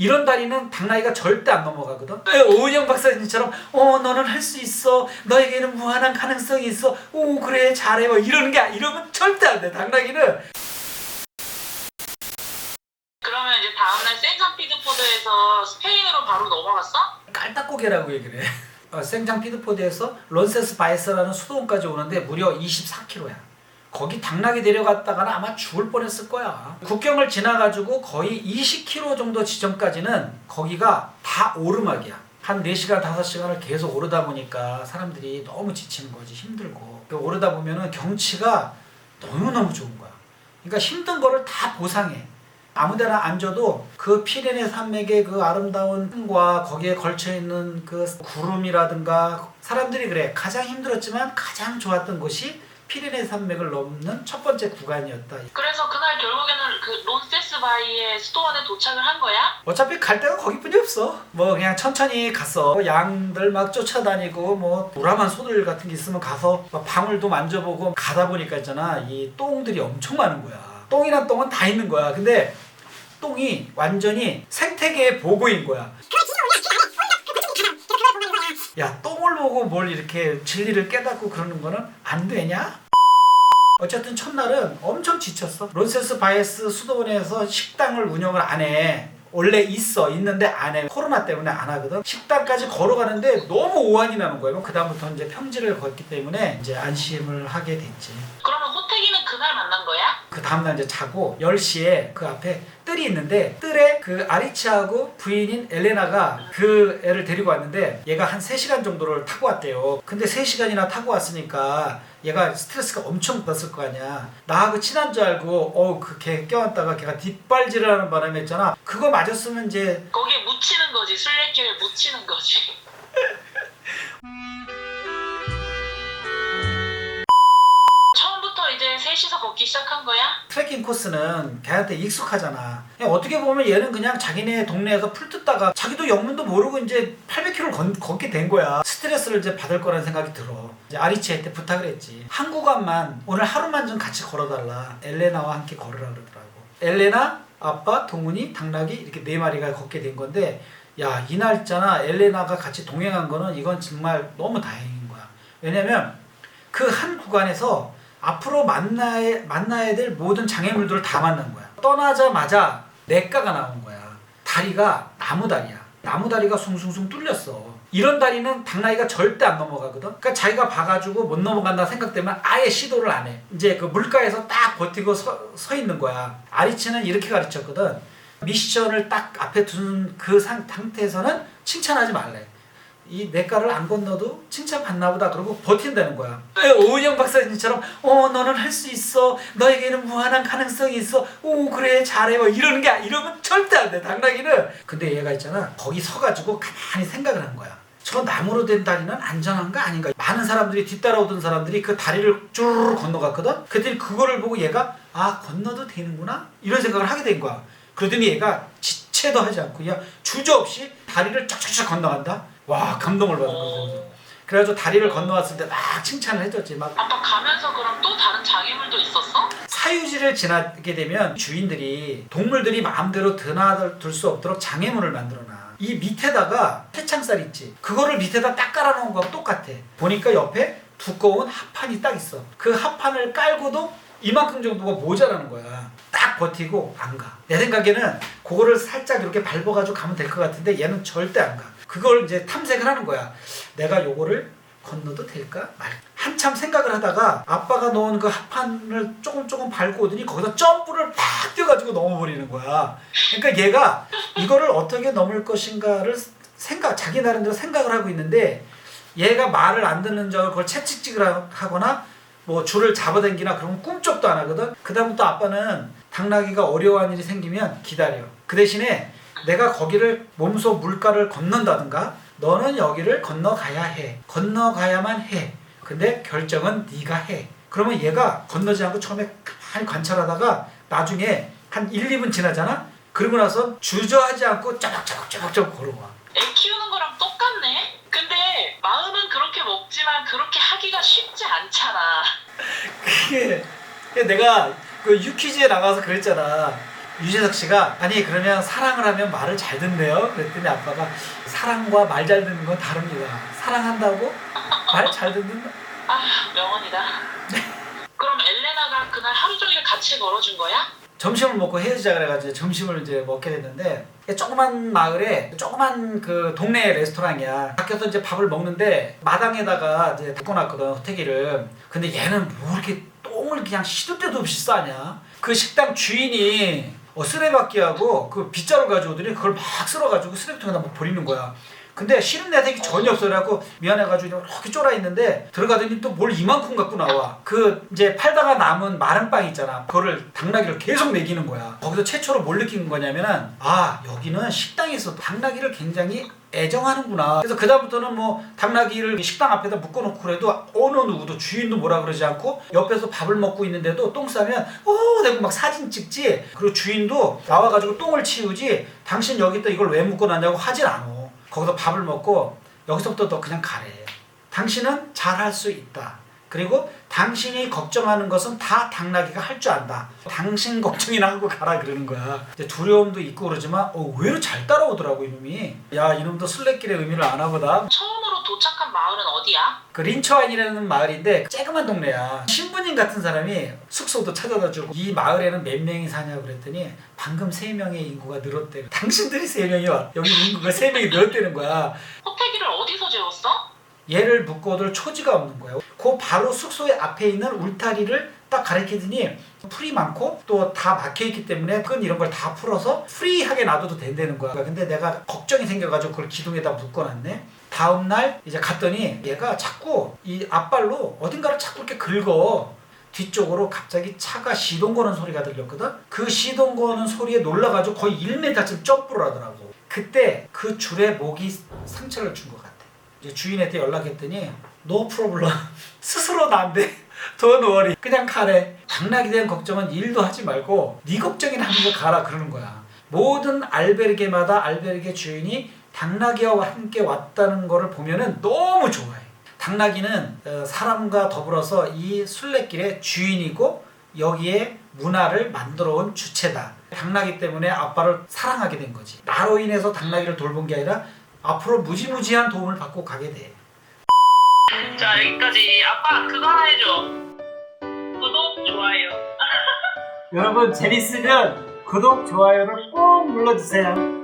이런 다리는 당나귀가 절대 안 넘어가거든. 오은영 박사님처럼 너는 할 수 있어. 너에게는 무한한 가능성이 있어. 오 그래 잘해. 뭐 이러는 게 이러면 절대 안 돼. 당나귀는. 그러면 이제 다음날 생산피드포드에서 스페인으로 바로 넘어갔어? 깔딱고개라고 얘기를 해. 생장 피드포드에서 론세스 바이스라는 수도원까지 오는데 무려 24km야. 거기 당나귀 데려갔다가는 아마 죽을 뻔했을 거야. 국경을 지나가지고 거의 20km 정도 지점까지는 거기가 다 오르막이야. 한 4시간, 5시간을 계속 오르다 보니까 사람들이 너무 지치는 거지. 힘들고. 오르다 보면은 경치가 너무너무 좋은 거야. 그러니까 힘든 거를 다 보상해. 아무데나 앉아도 그 피레네 산맥의 그 아름다운 산과 거기에 걸쳐있는 그 구름이라든가 사람들이 그래 가장 힘들었지만 가장 좋았던 곳이 피레네 산맥을 넘는 첫 번째 구간이었다. 그래서 그날 결국에는 그 론세스 바이의 수도원에 도착을 한 거야? 어차피 갈 데가 거기뿐이 없어. 뭐 그냥 천천히 갔어. 양들 막 쫓아다니고 뭐 노라만 소들 같은 게 있으면 가서 막 방울도 만져보고 가다 보니까 있잖아 이 똥들이 엄청 많은 거야. 똥이란 똥은 다 있는 거야. 근데 똥이 완전히 생태계의 보고인 거야. 야, 똥을 보고 뭘 이렇게 진리를 깨닫고 그러는 거는 안 되냐? 어쨌든 첫날은 엄청 지쳤어. 론세스 바이스 수도원에서 식당을 운영을 안 해. 원래 있는데 안 해. 코로나 때문에 안 하거든. 식당까지 걸어가는데 너무 오한이 나는 거예요. 그 다음부터 이제 평지를 걷기 때문에 이제 안심을 하게 됐지. 그러면 호태기는 그날 만난 거야? 그 다음날 이제 자고 10시에 그 앞에 뜰이 있는데 뜰에 그 아리치하고 부인인 엘레나가 그 애를 데리고 왔는데 얘가 한 3시간 정도를 타고 왔대요. 근데 3시간이나 타고 왔으니까 얘가 스트레스가 엄청 받았을 거 아니야. 나하고 친한 줄 알고 그 걔 껴안다가 걔가 뒷발질을 하는 바람에 있잖아. 그거 맞았으면 이제 거기에 묻히는 거지. 술래길에 묻히는 거지. 처음부터 이제 셋이서 걷기 시작한 거야? 트레킹 코스는 걔한테 익숙하잖아. 그냥 어떻게 보면 얘는 그냥 자기네 동네에서 풀 뜯다가 자기도 영문도 모르고 이제 800km를 걷게 된 거야. 스트레스를 이제 받을 거라는 생각이 들어. 이제 아리치한테 부탁을 했지. 한 구간만 오늘 하루만 좀 같이 걸어달라. 엘레나와 함께 걸으라 그러더라고. 엘레나, 아빠, 동훈이, 당나귀 이렇게 4마리가 걷게 된 건데 야, 이날 있잖아 엘레나가 같이 동행한 거는 이건 정말 너무 다행인 거야. 왜냐면 그 한 구간에서 앞으로 만나야 될 모든 장애물들을 다 만난 거야. 떠나자마자 냇가가 나온 거야. 다리가 나무다리야. 나무다리가 숭숭숭 뚫렸어. 이런 다리는 당나귀가 절대 안 넘어가거든. 그러니까 자기가 봐가지고 못 넘어간다 생각되면 아예 시도를 안 해. 이제 그 물가에서 딱 버티고 서 있는 거야. 아리치는 이렇게 가르쳤거든. 미션을 딱 앞에 둔 그 상태에서는 칭찬하지 말래. 이 냇가를 안 건너도 칭찬받나 보다 그러고 버틴다는 거야. 오은영 박사님처럼 너는 할 수 있어. 너에게는 무한한 가능성이 있어. 오 그래 잘해. 뭐 이러면 절대 안 돼. 당나귀는. 근데 얘가 있잖아 거기 서가지고 가만히 생각을 한 거야. 저 나무로 된 다리는 안전한가 아닌가. 많은 사람들이 뒤따라오던 사람들이 그 다리를 쭈르르 건너갔거든. 그랬더니 그거를 보고 얘가 건너도 되는구나 이런 생각을 하게 된 거야. 그러더니 얘가 지체도 하지 않고 그냥 주저없이 다리를 쫙쫙쫙 건너간다. 와 감동을 받은 거죠. 그래가지고 다리를 건너왔을 때 막 칭찬을 해줬지. 막 아빠 가면서 그럼 또 다른 장애물도 있었어? 사유지를 지나게 되면 주인들이 동물들이 마음대로 드나들 수 없도록 장애물을 만들어놔. 이 밑에다가 태창살 있지. 그거를 밑에다 딱 깔아놓은 거하고 똑같아. 보니까 옆에 두꺼운 합판이 딱 있어. 그 합판을 깔고도 이만큼 정도가 모자라는 거야. 딱 버티고 안 가. 내 생각에는 그거를 살짝 이렇게 밟아가지고 가면 될 것 같은데 얘는 절대 안 가. 그걸 이제 탐색을 하는 거야. 내가 요거를 건너도 될까 말까. 한참 생각을 하다가 아빠가 놓은 그 합판을 조금 밟고 오더니 거기서 점프를 팍 뛰어가지고 넘어버리는 거야. 그러니까 얘가 이거를 어떻게 넘을 것인가를 자기 나름대로 생각을 하고 있는데 얘가 말을 안 듣는 줄 알고 그걸 채찍질을 하거나 뭐 줄을 잡아당기나 그러면 꿈쩍도 안 하거든. 그 다음부터 아빠는 당나귀가 어려워하는 일이 생기면 기다려. 그 대신에 내가 거기를 몸소 물가를 건넌다든가 너는 여기를 건너가야 해. 건너가야만 해. 근데 결정은 네가 해. 그러면 얘가 건너지 않고 처음에 가만히 관찰하다가 나중에 한 1, 2분 지나잖아? 그러고 나서 주저하지 않고 쪼박쪼박 걸어와. 애 키우는 거랑 똑같네? 근데 마음은 그렇게 먹지만 그렇게 하기가 쉽지 않잖아. 그게 내가 그 유퀴즈에 나가서 그랬잖아. 유재석 씨가 아니 그러면 사랑을 하면 말을 잘 듣네요. 그랬더니 아빠가 사랑과 말 잘 듣는 건 다릅니다. 사랑한다고 말 잘 듣는다. 아, 명언이다. 그럼 엘레나가 그날 하루 종일 같이 걸어준 거야? 점심을 먹고 헤어지자 그래가지고 점심을 이제 먹게 됐는데 조그만 마을에 조그만 그 동네 레스토랑이야. 밖에서 이제 밥을 먹는데 마당에다가 이제 덮어놨거든 호태기를. 근데 얘는 뭐 이렇게 똥을 그냥 시도 때도 없이 싸냐? 그 식당 주인이 쓰레받기하고 그 빗자루 가져오더니 그걸 막 쓸어가지고 쓰레기통에다 막 버리는 거야. 근데 싫은 내색이 전혀 없어. 그래갖고 미안해가지고 이렇게 쫄아 있는데 들어가더니 또 뭘 이만큼 갖고 나와. 그 이제 팔다가 남은 마른 빵 있잖아. 그거를 당나귀를 계속 먹이는 거야. 거기서 최초로 뭘 느낀 거냐면은 아 여기는 식당에서 당나귀를 굉장히 애정하는구나. 그래서 그다음부터는 뭐 당나귀를 식당 앞에다 묶어놓고 그래도 어느 누구도 주인도 뭐라 그러지 않고 옆에서 밥을 먹고 있는데도 똥 싸면 내고 막 사진 찍지. 그리고 주인도 나와가지고 똥을 치우지 당신 여기다 이걸 왜 묶어놨냐고 하질 않아. 거기서 밥을 먹고 여기서부터 너 그냥 가래. 당신은 잘할 수 있다. 그리고 당신이 걱정하는 것은 다 당나귀가 할 줄 안다. 당신 걱정이나 하고 가라 그러는 거야. 이제 두려움도 있고 그러지만 의외로 잘 따라오더라고 이놈이. 야 이놈도 술래길의 의미를 아나 보다. 처음으로 도착한 마을은 어디야? 그 린처아인이라는 마을인데 쬐그만 동네야. 신부님 같은 사람이 숙소도 찾아다 주고 이 마을에는 몇 명이 사냐고 그랬더니 방금 3명의 인구가 늘었대. 당신들이 3명이 와. 여기 인구가 3명이 늘었다는 거야. 호태기를 어디서 재웠어? 얘를 묶어둘 초지가 없는 거야. 그 바로 숙소의 앞에 있는 울타리를 딱 가리키더니 풀이 많고 또 다 막혀있기 때문에 끈 이런 걸 다 풀어서 프리하게 놔둬도 된다는 거야. 근데 내가 걱정이 생겨가지고 그걸 기둥에다 묶어놨네. 다음날 이제 갔더니 얘가 자꾸 이 앞발로 어딘가를 자꾸 이렇게 긁어. 뒤쪽으로 갑자기 차가 시동 거는 소리가 들렸거든. 그 시동 거는 소리에 놀라가지고 거의 1m쯤 점프를 하더라고. 그때 그 줄에 목이 상처를 준 것 같아. 이제 주인한테 연락했더니 no problem. 스스로 난데 don't worry. 그냥 가래. 당나귀에 대한 걱정은 1도 하지 말고 네 걱정이나 하면서 가라 그러는 거야. 모든 알베르게마다 알베르게 주인이 당나귀와 함께 왔다는 거를 보면은 너무 좋아해. 당나귀는 사람과 더불어서 이 순례길의 주인이고 여기에 문화를 만들어 온 주체다. 당나귀 때문에 아빠를 사랑하게 된 거지. 나로 인해서 당나귀를 돌본 게 아니라 앞으로 무지무지한 도움을 받고 가게 돼. 자 여기까지. 아빠 그거 하나 해줘. 구독, 좋아요. 여러분 재밌으면 구독, 좋아요를 꼭 눌러주세요.